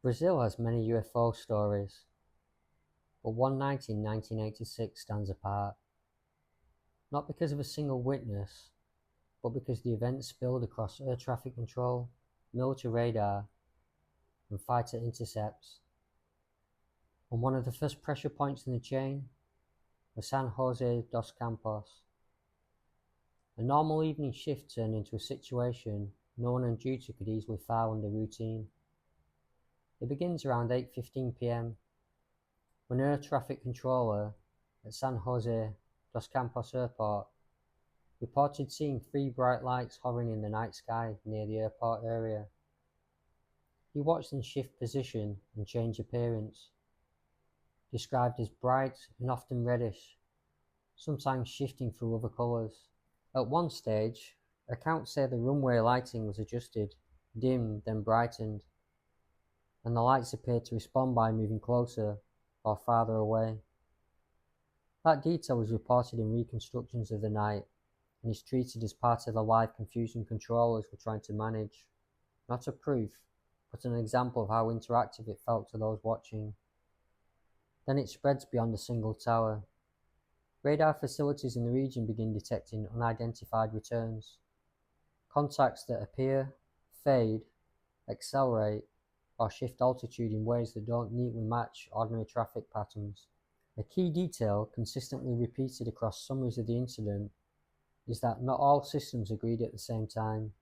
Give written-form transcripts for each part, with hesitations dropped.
Brazil has many UFO stories, but one night in 1986 stands apart, not because of a single witness, but because the event spilled across air traffic control, military radar, and fighter intercepts. On one of the first pressure points in the chain was São José dos Campos. A normal evening shift turned into a situation no one on duty could easily file under routine. It begins around 8:15 p.m. when an air traffic controller at São José dos Campos Airport reported seeing three bright lights hovering in the night sky near the airport area. He watched them shift position and change appearance, described as bright and often reddish, sometimes shifting through other colours. At one stage, accounts say the runway lighting was adjusted, dimmed, then brightened, and the lights appeared to respond by moving closer or farther away. That detail was reported in reconstructions of the night and is treated as part of the live confusion controllers were trying to manage. Not a proof, but an example of how interactive it felt to those watching. Then it spreads beyond a single tower. Radar facilities in the region begin detecting unidentified returns, contacts that appear, fade, accelerate, or shift altitude in ways that don't neatly match ordinary traffic patterns. A key detail consistently repeated across summaries of the incident is that not all systems agreed at the same time.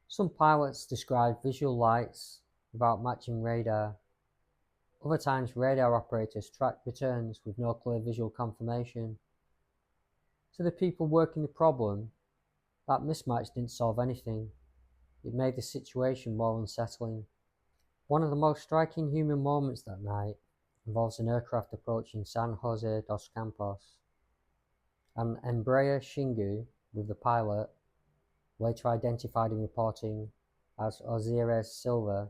Some pilots described visual lights without matching radar. Other times radar operators tracked returns with no clear visual confirmation. To the people working the problem, that mismatch didn't solve anything. It made the situation more unsettling. One of the most striking human moments that night involves an aircraft approaching São José dos Campos. An Embraer Xingu with the pilot, later identified in reporting as Osiris Silva,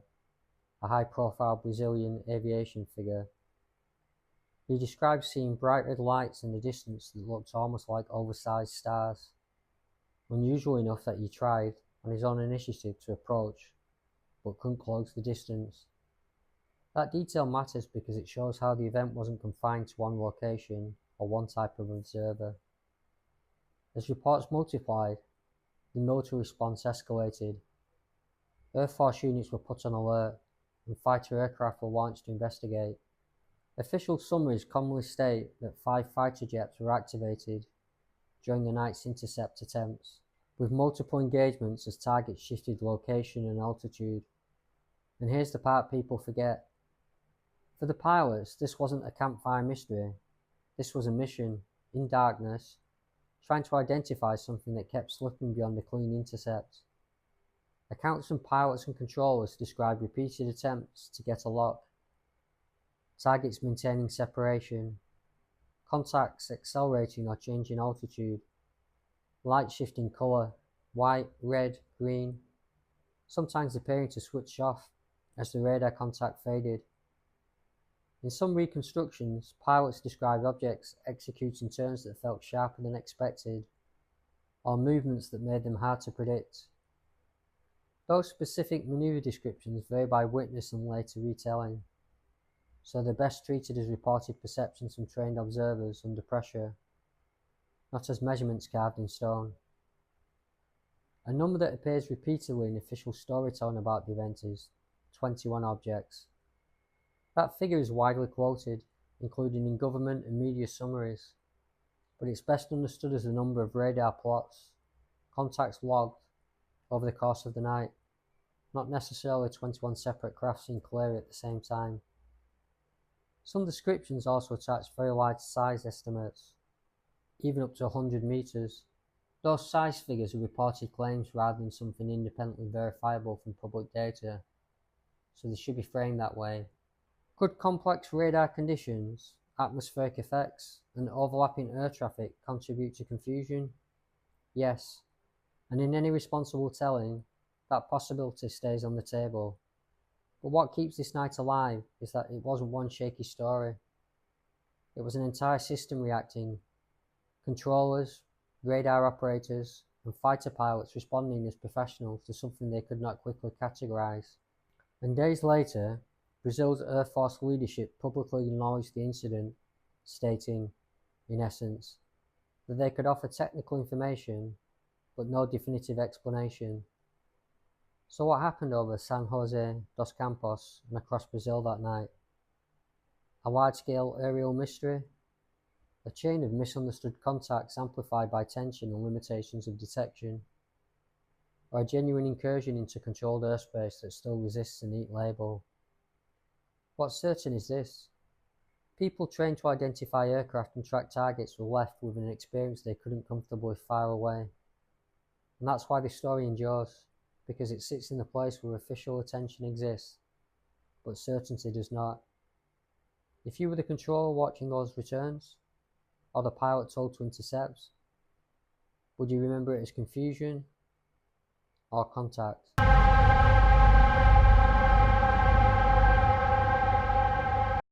a high-profile Brazilian aviation figure. He described seeing bright red lights in the distance that looked almost like oversized stars, unusual enough that he tried, on his own initiative, to approach, but couldn't close the distance. That detail matters because it shows how the event wasn't confined to one location or one type of observer. As reports multiplied, the military response escalated. Air Force units were put on alert, and fighter aircraft were launched to investigate. Official summaries commonly state that 5 fighter jets were activated during the night's intercept attempts, with multiple engagements as targets shifted location and altitude. And here's the part people forget. For the pilots, this wasn't a campfire mystery. This was a mission, in darkness, trying to identify something that kept slipping beyond the clean intercept. Accounts from pilots and controllers describe repeated attempts to get a lock, targets maintaining separation, contacts accelerating or changing altitude, light shifting colour, white, red, green, sometimes appearing to switch off as the radar contact faded. In some reconstructions, pilots described objects executing turns that felt sharper than expected, or movements that made them hard to predict. Those specific manoeuvre descriptions vary by witness and later retelling, so they're best treated as reported perceptions from trained observers under pressure, not as measurements carved in stone. A number that appears repeatedly in official storytelling about the event is 21 objects. That figure is widely quoted, including in government and media summaries, but it's best understood as the number of radar plots, contacts logged over the course of the night, not necessarily 21 separate craft seen clearly at the same time. Some descriptions also attach very large size estimates, even up to 100 meters. Those size figures are reported claims rather than something independently verifiable from public data, so they should be framed that way. Could complex radar conditions, atmospheric effects, and overlapping air traffic contribute to confusion? Yes, and in any responsible telling, that possibility stays on the table. But what keeps this night alive is that it wasn't one shaky story. It was an entire system reacting. Controllers, radar operators, and fighter pilots responding as professionals to something they could not quickly categorize. And days later, Brazil's Air Force leadership publicly acknowledged the incident, stating, in essence, that they could offer technical information but no definitive explanation. So what happened over São José dos Campos and across Brazil that night? A large-scale aerial mystery? A chain of misunderstood contacts amplified by tension and limitations of detection? Or a genuine incursion into controlled airspace that still resists a neat label? What's certain is this: people trained to identify aircraft and track targets were left with an experience they couldn't comfortably file away. And that's why this story endures, because it sits in the place where official attention exists, but certainty does not. If you were the controller watching those returns, or the pilot told to intercept, would you remember it as confusion or contact?